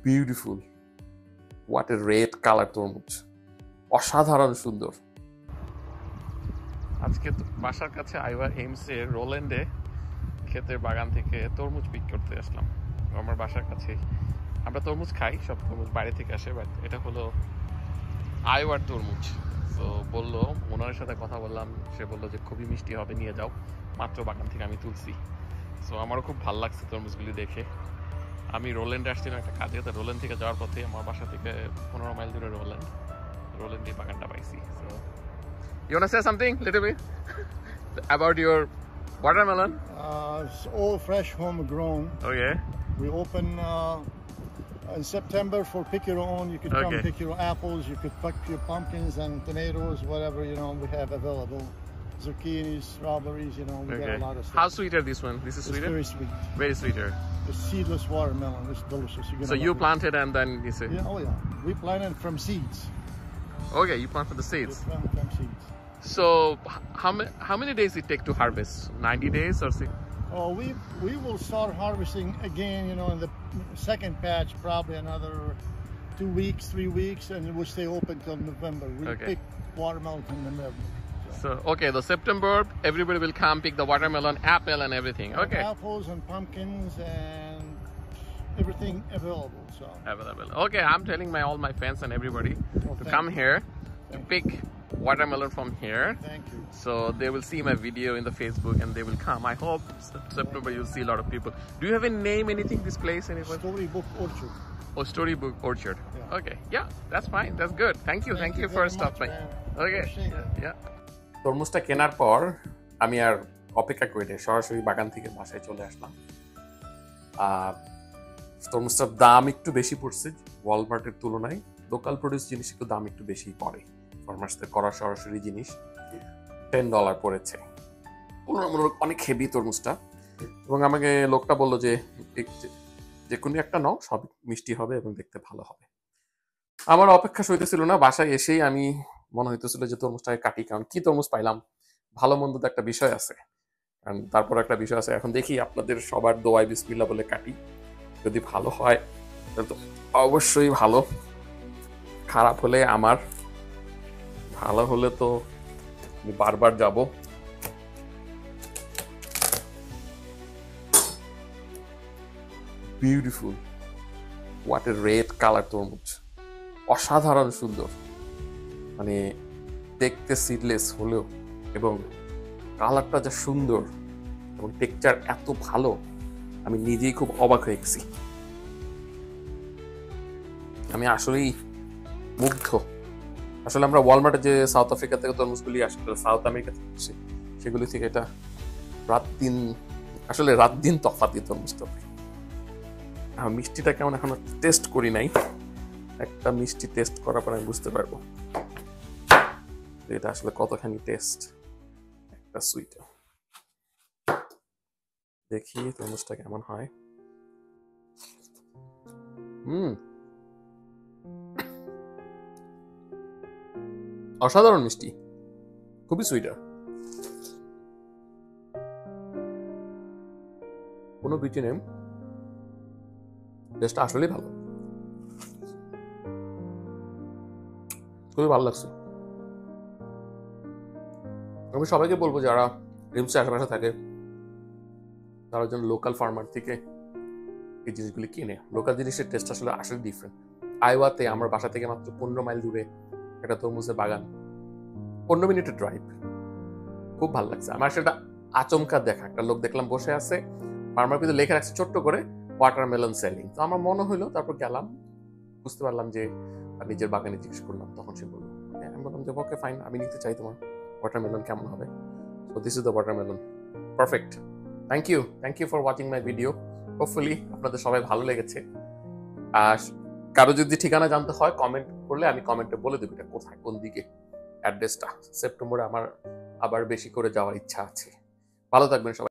Beautiful, what a red colour তরমুজ, অসাধারণ সুন্দর। আজকে বাসার কাছে আইওয়া এইমসের রোল্যান্ডে ক্ষেতের বাগান থেকে তরমুজ পিক করতে আসলাম। আমার বাসার কাছে আমরা তরমুজ খাই, সব তরমুজ বাইরে থেকে আসে, বাট এটা হলো আইওয়ার তরমুজ। তো বললো, ওনার সাথে কথা বললাম, সে বললো যে খুবই মিষ্টি হবে, নিয়ে যাও, মাত্র বাগান থেকে আমি তুলছি। সো আমারও খুব ভালো লাগছে তরমুজগুলি দেখে। আমি রোল্যান্ডে আসছিলাম একটা কাজে, তো রোল্যান্ড থেকে যাওয়ার পথে আমার বাসা থেকে 15 মাইল দূরে রোল্যান্ডে বাগানটা পাইছি। So you want to say something little bit about your watermelon? It's all fresh, homegrown. Oh yeah. We open in September for pick your own. You could come Okay. pick your apples. You could pick your pumpkins and tomatoes, whatever we have available. Zucchinis, strawberries. We got a lot of stuff. How sweet are this one? This is It's sweeter. very sweet. Very sweeter. It's seedless watermelon. It's delicious. So you planted and then you say. Yeah. Oh yeah. We planted from seeds. Okay, you plant from the seeds. We planted from seeds. So how many days it take to harvest? 90 days or 6? Oh, we will start harvesting again, in the second patch, probably another 2 weeks, 3 weeks, and it will stay open till November. We pick watermelon in November. So okay, the September, everybody will come pick the watermelon, apple, and everything. Okay. Apples and pumpkins and everything available. So Available. Okay, I'm telling all my friends and everybody to thank come you. here to pick watermelon from here. Thank you. So they will see my video in the Facebook and they will come. I hope September you'll see a lot of people. Do you have a name, anything, this place, anyone? Storybook Orchard. Oh, Storybook Orchard. Yeah. Okay, yeah, that's fine. That's good. Thank you for very stopping. much, man. Okay, Appreciate it. yeah. তরমুজটা কেনার পর আমি আর অপেক্ষা করি নাই, সরাসরি বাগান থেকে বাসায় চলে আসলাম। তরমুজটার দাম একটু বেশি পড়ছে ওয়ালমার্টের তুলনায়। লোকাল প্রডিউস জিনিস একটু দাম একটু বেশি পড়ে। ফার্মার্স থেকে করা সরাসরি জিনিস $10 পড়েছে। অনেক হেভি তরমুজটা, এবং আমাকে লোকটা বললো যে কোনো একটা নাও, সব মিষ্টি হবে এবং দেখতে ভালো হবে। আমার অপেক্ষা সইতেছিল না, বাসায় এসেই আমি মনে হইতেছিল যে তরমুজটাকে কাটি, কারণ কি তরমুজ পাইলাম, ভালো মন্দ তো একটা বিষয় আছে, কারণ তারপর একটা বিষয় আছে। এখন দেখি আপনাদের সবার দোয়ায় বিসমিল্লাহ বলে কাটি, যদি ভালো হয় তাহলে তো অবশ্যই ভালো, খারাপ হলে আমার, ভালো হলে তো আমি বারবার যাব। Beautiful, what a red colour তরমুজ, অসাধারণ সুন্দর, মানে দেখতে সিডলেস হলেও এবং কালারটা যা সুন্দর এবং টেক্সচার এত ভালো, আমি নিজেই খুব অবাক হয়ে গেছি। আমি আসলেই মুগ্ধ। আসলে আমরা ওয়ালমার্টে যে সাউথ আফ্রিকা থেকে তরমুজগুলি আসে, সাউথ আমেরিকা থেকে আসে, সেগুলি থেকে এটা রাত দিন তফাৎ তরমুজটা। মিষ্টিটা কেমন এখনো টেস্ট করি নাই, একটা মিষ্টি টেস্ট করার পর আমি বুঝতে পারবো এটা আসলে কতখানি টেস্ট। একটা সুইট, দেখি তরমুজটা কেমন হয়। অসাধারণ মিষ্টি, খুবই সুইট, কোনো বিচি নেই, টেস্টটা আসলেই ভালো, খুবই ভালো লাগছে। আমি সবাইকে বলবো যারা রিমসের আশেপাশে থাকে তারা যেন লোকাল ফার্মার থেকে এই জিনিসগুলি কিনে। লোকাল জিনিসের টেস্ট আসলে ডিফারেন্ট। আইওয়াতে আমার বাসা থেকে মাত্র 15 মাইল দূরে একটা তরমুজের বাগান, 15 মিনিটের ড্রাইভ, খুব ভালো লাগছে আমার। সেটা আচমকা দেখা, একটা লোক দেখলাম বসে আছে, ফার্মার কিন্তু লেখা রাখছে ছোট্ট করে ওয়াটারমেলন সেলিং। তো আমার মনে হইলো, তারপর গেলাম, বুঝতে পারলাম যে নিজের বাগানে জিজ্ঞেস করলাম, তখন সে বললো, আমি বললাম যে ওকে ফাইন, আমি নিতে চাই, তোমার ওয়াটারমেলন কেমন হবে? So this is the watermelon, perfect. Thank you for watching my video. Hopefully আপনাদের সবাই ভালো লেগেছে। আর কারো যদি ঠিকানা জানতে হয় কমেন্ট করলে আমি কমেন্টে বলে দেবো এটা কোথায়, কোন দিকে অ্যাড্রেসটা। সেপ্টেম্বরে আমার আবার বেশি করে যাওয়ার ইচ্ছা আছে। ভালো থাকবেন সবাই।